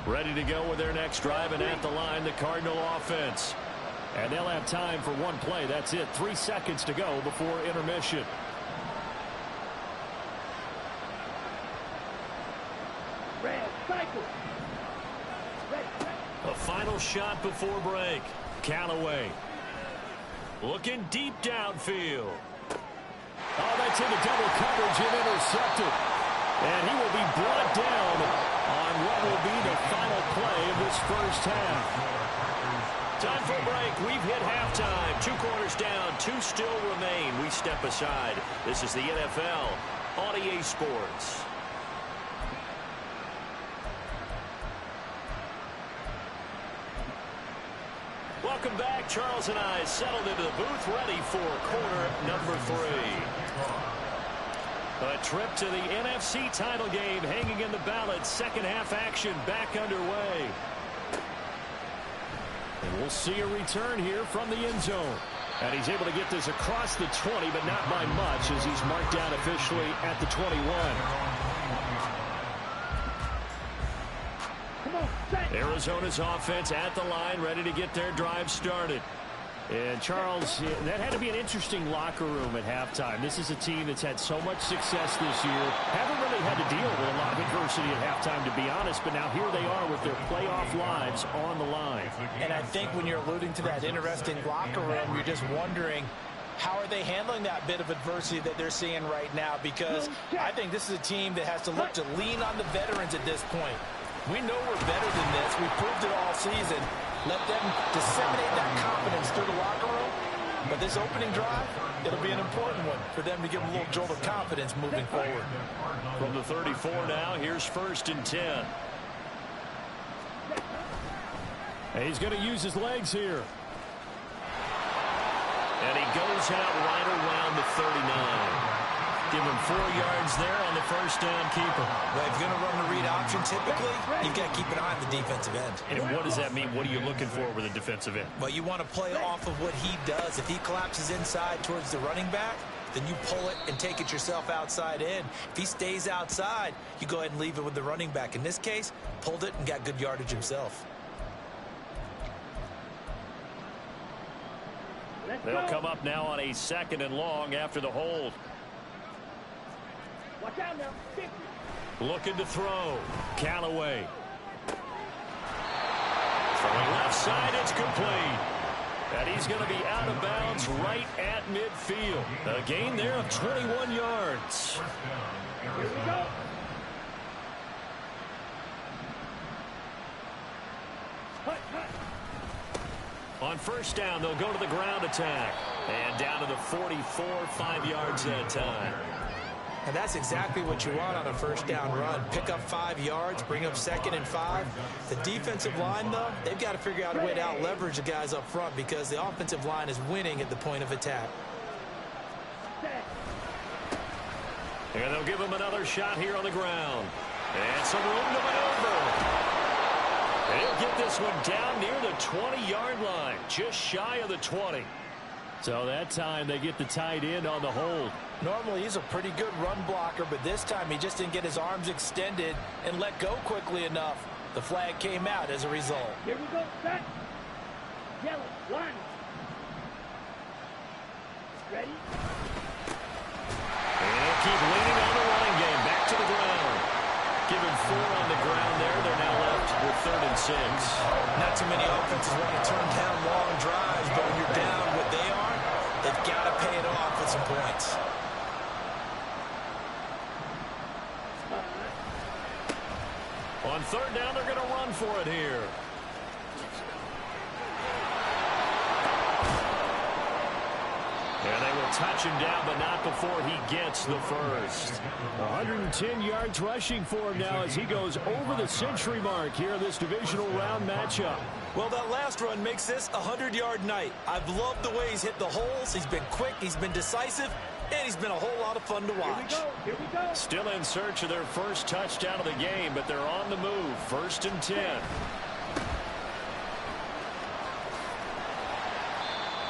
Ready to go with their next drive, and at the line, the Cardinal offense. And they'll have time for one play. That's it. 3 seconds to go before intermission. A final shot before break. Callaway looking deep downfield. Oh, that's into double coverage and intercepted. And he will be brought down on what will be the final play of this first half. Time for a break. We've hit halftime. 2 quarters down, 2 still remain. We step aside. This is the NFL on EA Sports. Welcome back. Charles and I settled into the booth, ready for quarter number 3. A trip to the NFC title game hanging in the balance. Second half action back underway. And we'll see a return here from the end zone. And he's able to get this across the 20, but not by much, as he's marked down officially at the 21. Arizona's offense at the line, ready to get their drive started. And Charles, that had to be an interesting locker room at halftime. This is a team that's had so much success this year. Haven't really had to deal with a lot of adversity at halftime, to be honest. But now here they are with their playoff lives on the line. And I think when you're alluding to that interesting locker room, you're just wondering, how are they handling that bit of adversity that they're seeing right now? Because I think this is a team that has to look to lean on the veterans at this point. We know we're better than this. We proved it all season. Let them disseminate that confidence through the locker room. But this opening drive, it'll be an important one for them to give them a little jolt of confidence moving forward. From the 34 now, here's 1st and 10. And he's going to use his legs here. And he goes out right around the 39. Give him 4 yards there on the first down keeper. Well, if you're going to run the read option, typically, you've got to keep an eye on the defensive end. And what does that mean? What are you looking for with a defensive end? Well, you want to play off of what he does. If he collapses inside towards the running back, then you pull it and take it yourself outside in. If he stays outside, you go ahead and leave it with the running back. In this case, pulled it and got good yardage himself. They'll come up now on a 2nd and long after the hold. Watch out now. Looking to throw. Callaway. Throwing left side, it's complete. And he's going to be out of bounds right at midfield. A gain there of 21 yards. Here we go. On first down, they'll go to the ground attack. And down to the 44, 5 yards that time. And that's exactly what you want on a first down run. Pick up 5 yards, bring up 2nd and 5. The defensive line, though, they've got to figure out a way to out-leverage the guys up front because the offensive line is winning at the point of attack. And they'll give him another shot here on the ground. And some room to maneuver. And he'll get this one down near the 20-yard line, just shy of the 20. So that time they get the tight end on the hold. Normally he's a pretty good run blocker, but this time he just didn't get his arms extended and let go quickly enough. The flag came out as a result. Here we go, set. Yellow, line. Ready? And keep leaning on the running game. Back to the ground. Given 4 on the ground there. They're now left with 3rd and 6. Not too many offenses want to turn down long drives, but when you're down what they are, they've got to pay it off with some points. On 3rd down, they're going to run for it here. And they will touch him down, but not before he gets the first. 110 yards rushing for him now as he goes over the century mark here in this divisional round matchup. Well, that last run makes this a 100-yard night. I've loved the way he's hit the holes. He's been quick, he's been decisive, and he's been a whole lot of fun to watch. Here we go. Still in search of their first touchdown of the game, but they're on the move. 1st and 10.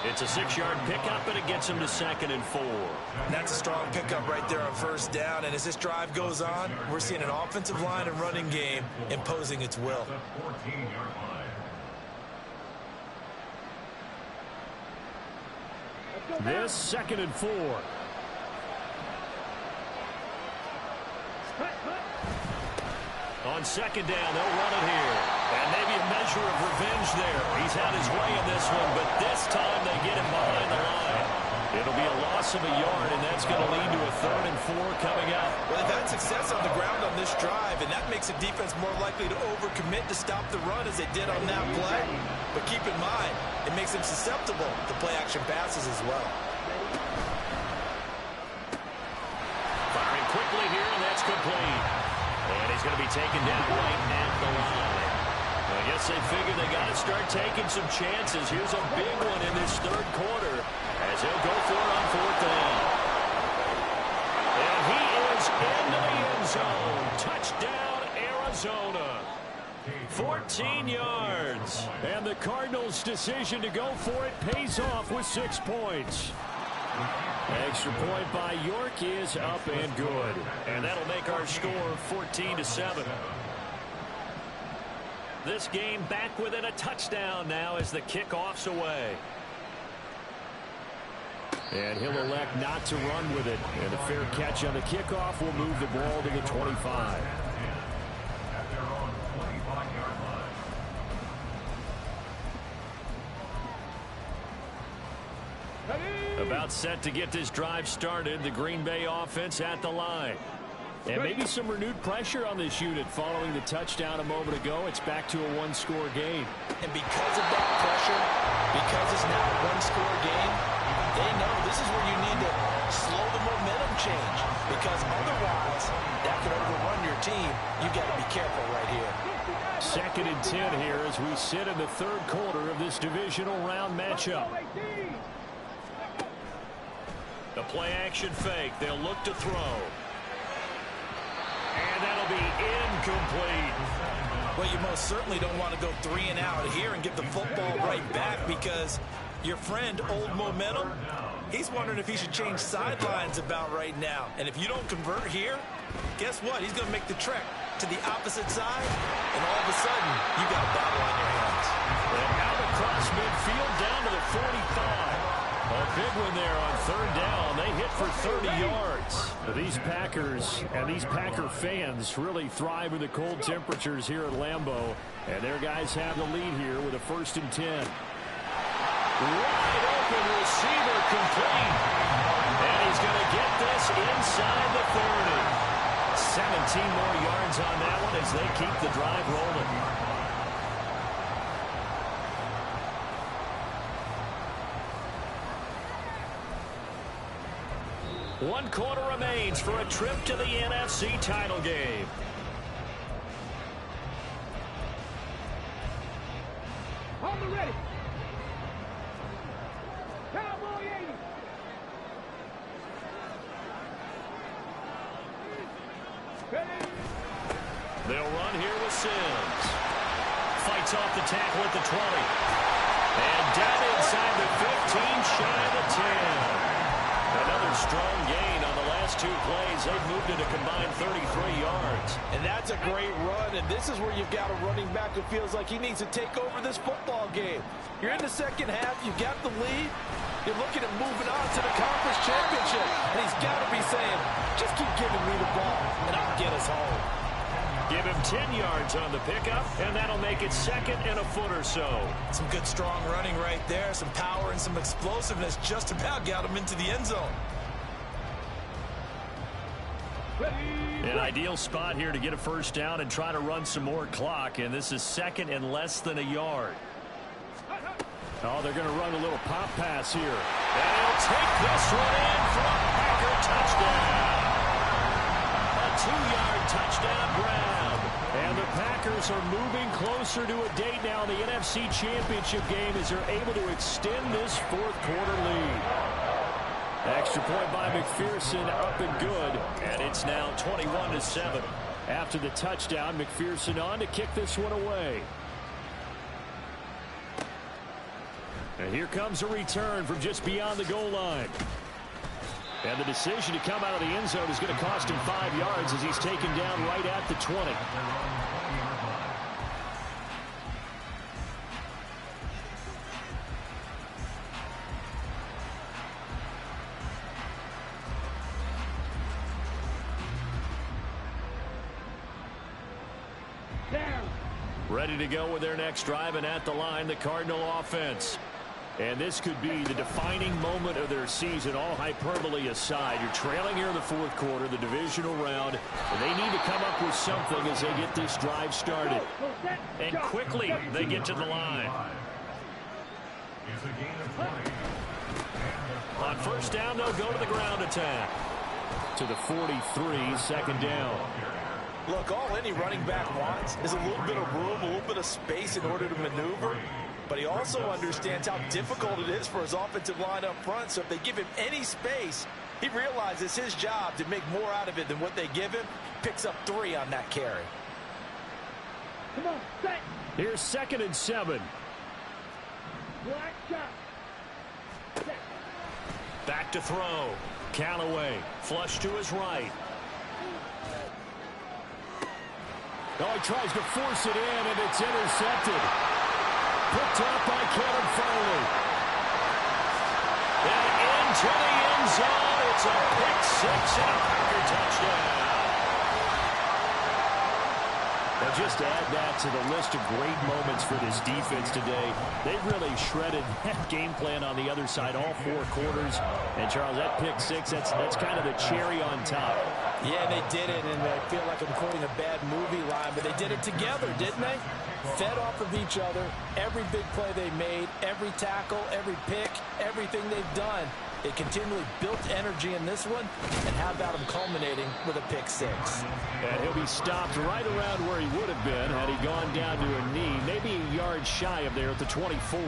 It's a 6-yard pickup, and it gets him to 2nd and 4. And that's a strong pickup right there on first down. And as this drive goes on, we're seeing an offensive line and running game imposing its will. This 2nd and 4. On 2nd down, they'll run it here. And maybe a measure of revenge there. He's had his way in this one, but this time they get him behind the line. It'll be a loss of a yard, and that's going to lead to a 3rd and 4 coming up. Well, they've had success on the ground on this drive, and that makes a defense more likely to overcommit to stop the run as they did on that play. But keep in mind, it makes them susceptible to play-action passes as well. Firing quickly here, and that's complete. And he's going to be taken down right at the line. I guess they figured they got to start taking some chances. Here's a big one in this 3rd quarter as he'll go for it on 4th down. And he is into the end zone. Touchdown, Arizona. 14 yards. And the Cardinals' decision to go for it pays off with 6 points. Extra point by York is up and good. And that'll make our score 14-7. This game back within a touchdown now as the kickoff's away. And he'll elect not to run with it. And a fair catch on the kickoff will move the ball to the 25. About set to get this drive started. The Green Bay offense at the line. And maybe some renewed pressure on this unit following the touchdown a moment ago. It's back to a 1-score game. And because of that pressure, because it's now a 1-score game, they know this is where you need to slow the momentum change. Because otherwise, that could overrun your team. You got to be careful right here. 2nd and 10 here as we sit in the 3rd quarter of this divisional round matchup. The play-action fake. They'll look to throw. And that'll be incomplete. Well, you most certainly don't want to go 3 and out here and get the football right back because your friend, Old Momentum, he's wondering if he should change sidelines about right now. And if you don't convert here, guess what? He's going to make the trek to the opposite side, and all of a sudden, you got a battle on your hands. And out across midfield down to the 45. A big one there on 3rd down. They hit for 30 yards. These Packers and these Packer fans really thrive in the cold temperatures here at Lambeau. And their guys have the lead here with a 1st and 10. Wide open receiver complete. And he's going to get this inside the 30. 17 more yards on that one as they keep the drive rolling. 1 quarter remains for a trip to the NFC title game. On the ready. Cowboy 80. Ready. They'll run here with Sims. Fights off the tackle at the 20. And down inside the 15, shy of the 10. Another strong gain on the last 2 plays. They've moved it a combined 33 yards. And that's a great run, and this is where you've got a running back who feels like he needs to take over this football game. You're in the 2nd half, you've got the lead, you're looking at moving on to the conference championship, and he's got to be saying, just keep giving me the ball, and I'll get us home. Give him 10 yards on the pickup, and that'll make it 2nd and a foot or so. Some good strong running right there, some power and some explosiveness just about got him into the end zone. An ideal spot here to get a 1st down and try to run some more clock, and this is 2nd and less than a yard. Oh, they're going to run a little pop pass here. And he'll take this one in for a Packer touchdown. A 2-yard touchdown grab. And the Packers are moving closer to a date now in the NFC Championship game as they're able to extend this 4th quarter lead. Extra point by McPherson, up and good. And it's now 21-7. After the touchdown, McPherson on to kick this one away. And here comes a return from just beyond the goal line. And the decision to come out of the end zone is going to cost him 5 yards as he's taken down right at the 20. Ready to go with their next drive, and at the line, the Cardinal offense. And this could be the defining moment of their season, all hyperbole aside. You're trailing here in the fourth quarter, the divisional round, and they need to come up with something as they get this drive started. And quickly, they get to the line. On first down, they'll go to the ground attack. To the 43, second down. Look, all any running back wants is a little bit of room, a little bit of space in order to maneuver. But he also understands how difficult it is for his offensive line up front. So if they give him any space, he realizes his job to make more out of it than what they give him. Picks up 3 on that carry. Come on, set. Here's 2nd and 7. Black shot. Set. Back to throw. Callaway, flush to his right. Oh, he tries to force it in, and it's intercepted. Picked up by Kevin Farley. And into the end zone. It's a pick 6 and a Packer touchdown. Now just add that to the list of great moments for this defense today. They've really shredded that game plan on the other side all 4 quarters. And, Charles, that pick 6, that's kind of the cherry on top. Yeah, they did it, and I feel like I'm quoting a bad movie line, but they did it together, didn't they? Fed off of each other, every big play they made, every tackle, every pick, everything they've done. They continually built energy in this one, and how about them culminating with a pick 6? And he'll be stopped right around where he would have been had he gone down to a knee, maybe a yard shy of there at the 24.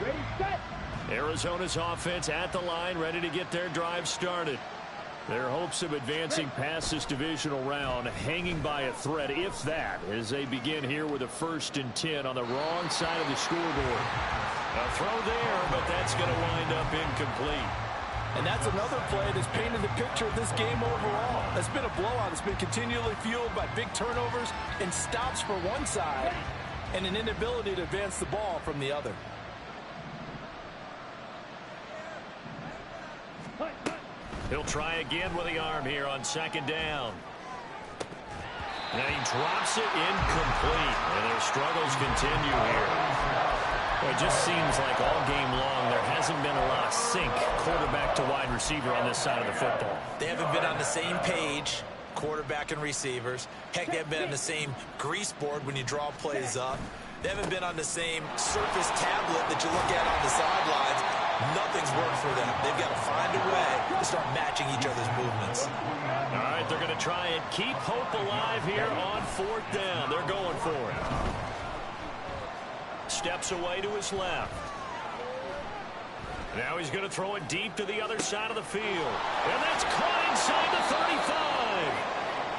Ready, set. Arizona's offense at the line, ready to get their drive started. Their hopes of advancing past this divisional round hanging by a thread, if that, as they begin here with a 1st and 10 on the wrong side of the scoreboard. A throw there, but that's going to wind up incomplete. And that's another play that's painted the picture of this game overall. It's been a blowout. It's been continually fueled by big turnovers and stops for one side and an inability to advance the ball from the other. He'll try again with the arm here on 2nd down. And he drops it incomplete. And their struggles continue here. Well, it just seems like all game long there hasn't been a lot of sync quarterback to wide receiver on this side of the football. They haven't been on the same page, quarterback and receivers. Heck, they haven't been on the same grease board when you draw plays up. They haven't been on the same surface tablet that you look at on the sidelines. Nothing's worked for them. They've got to find a way to start matching each other's movements. All right, they're going to try and keep hope alive here on 4th down. They're going for it. Steps away to his left. Now he's going to throw it deep to the other side of the field. And that's caught inside the 35.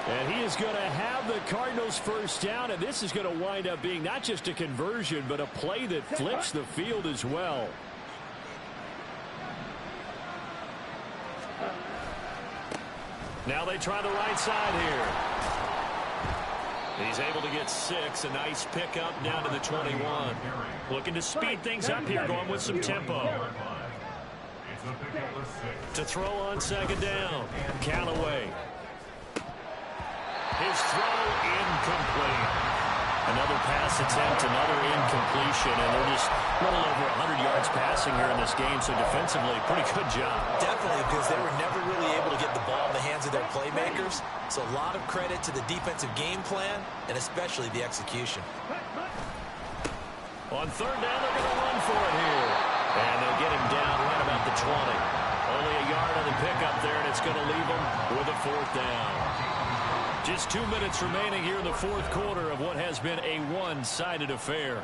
And he is going to have the Cardinals' 1st down, and this is going to wind up being not just a conversion, but a play that flips the field as well. Now they try the right side here. He's able to get 6. A nice pickup down to the 21. Looking to speed things up here, going with some tempo. To throw on 2nd down. Callaway. His throw incomplete. Another pass attempt, another incompletion, and they're just a little over 100 yards passing here in this game, so defensively, pretty good job. Definitely, because they were never really able to get the ball in the hands of their playmakers. So a lot of credit to the defensive game plan, and especially the execution. On 3rd down, they're going to run for it here. And they'll get him down right about the 20. Only a yard on the pickup there, and it's going to leave him with a 4th down. Just 2 minutes remaining here in the 4th quarter of what has been a one-sided affair.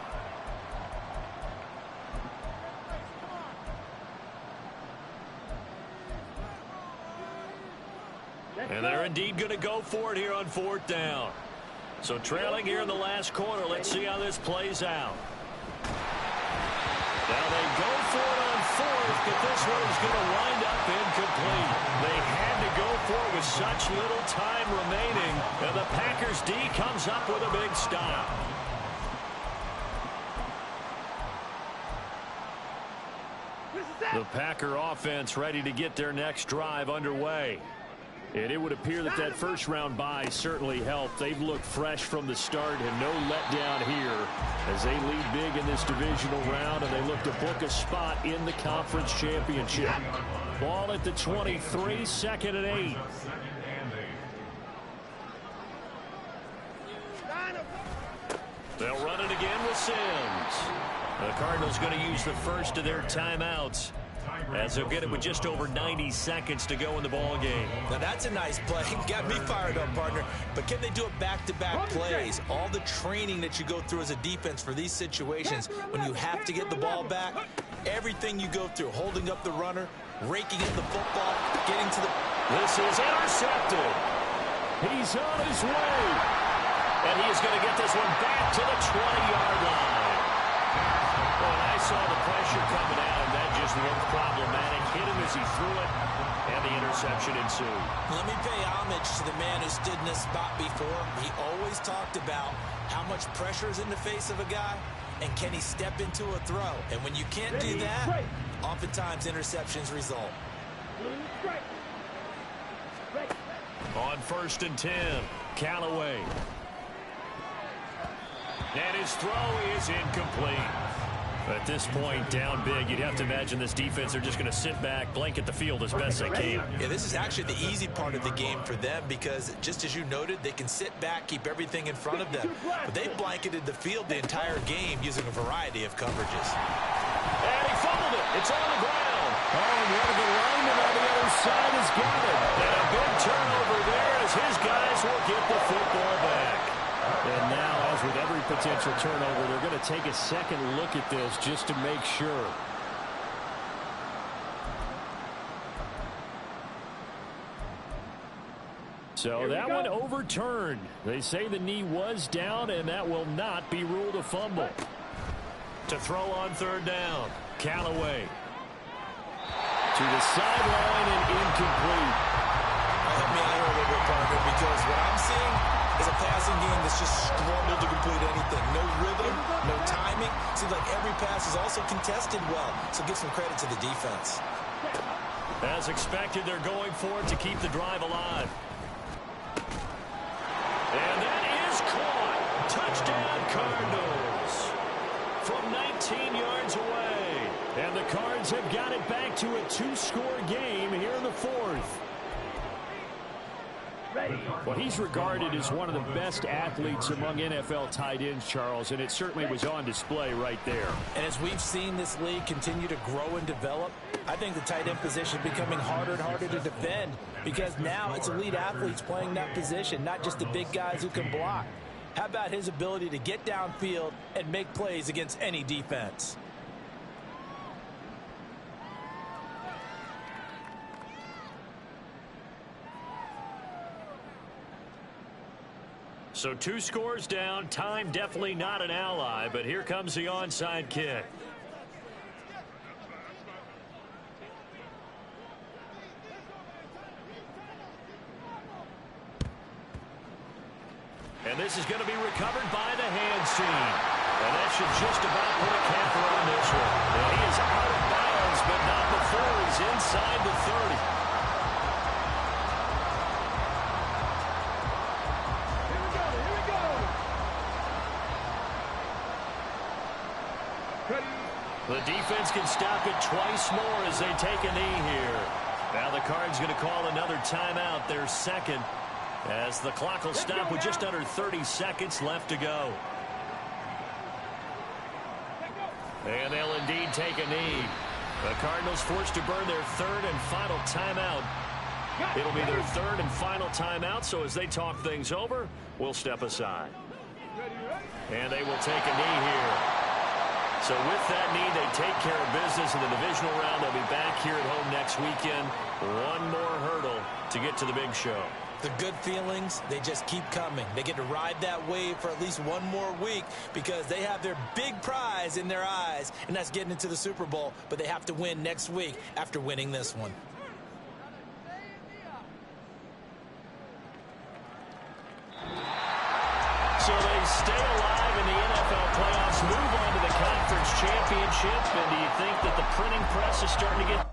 And they're indeed going to go for it here on 4th down. So trailing here in the last quarter. Let's see how this plays out. Now they go for it on fourth, but this one is going to wind up incomplete. They had to go for it with such little time remaining, and the Packers D comes up with a big stop. The Packer offense ready to get their next drive underway. And it would appear that that first-round bye certainly helped. They've looked fresh from the start and no letdown here as they lead big in this divisional round, and they look to book a spot in the conference championship. Ball at the 23, second and 8. They'll run it again with Sims. The Cardinals going to use the first of their timeouts, as they'll get it with just over 90 seconds to go in the ball game. Now that's a nice play. Got me fired up, partner. But can they do it back-to-back plays? All the training that you go through as a defense for these situations, when you have to get the ball back, everything you go through, holding up the runner, raking in the football, getting to the... This is intercepted. He's on his way. And he is going to get this one back to the 20-yard line. Well, I saw the pressure coming at him. That just looked problematic. Hit him as he threw it, and the interception ensued. Let me pay homage to the man who stood in this spot before. He always talked about how much pressure is in the face of a guy, and can he step into a throw. And when you can't do that, oftentimes interceptions result. On 1st and 10, Callaway. And his throw is incomplete. At this point, down big, you'd have to imagine this defense, they're just going to sit back, blanket the field as best they can. Yeah, this is actually the easy part of the game for them because, just as you noted, they can sit back, keep everything in front of them. But they've blanketed the field the entire game using a variety of coverages. And he fumbled it. It's on the ground. Oh, and one of the linemen on the other side has got it. And a big turnover there as his guys will get the football back. And now, as with every potential turnover, they're going to take a second look at this just to make sure. So that one overturned. They say the knee was down, and that will not be ruled a fumble. To throw on 3rd down, Callaway. To the sideline and incomplete. Help me out here a little bit, partner, because what I'm seeing is a passing game that's just struggled to complete anything. No rhythm, no timing. Seems like every pass is also contested well. So give some credit to the defense. As expected, they're going for it to keep the drive alive. And that is caught. Touchdown, Cardinals. From 19 yards away. And the Cards have got it back to a 2-score game here in the 4th. Well, he's regarded as one of the best athletes among NFL tight ends, Charles, and it certainly was on display right there. And as we've seen this league continue to grow and develop, I think the tight end position is becoming harder and harder to defend because now it's elite athletes playing that position, not just the big guys who can block. How about his ability to get downfield and make plays against any defense? So 2 scores down. Time definitely not an ally, but here comes the onside kick. And this is going to be recovered by the hands team. And that should just about put a capper on this one. And he is out of bounds, but not before he's inside the 30. The defense can stop it twice more as they take a knee here. Now the Cards going to call another timeout, their second, as the clock will stop with just under 30 seconds left to go. And they'll indeed take a knee. The Cardinals forced to burn their 3rd and final timeout. It'll be their 3rd and final timeout, so as they talk things over, we'll step aside. And they will take a knee here. So with that knee, they take care of business in the divisional round. They'll be back here at home next weekend. One more hurdle to get to the big show. The good feelings, they just keep coming. They get to ride that wave for at least one more week because they have their big prize in their eyes, and that's getting into the Super Bowl. But they have to win next week after winning this one. So they stay alive in the NFL playoffs, move on to the conference championship, and do you think that the printing press is starting to get...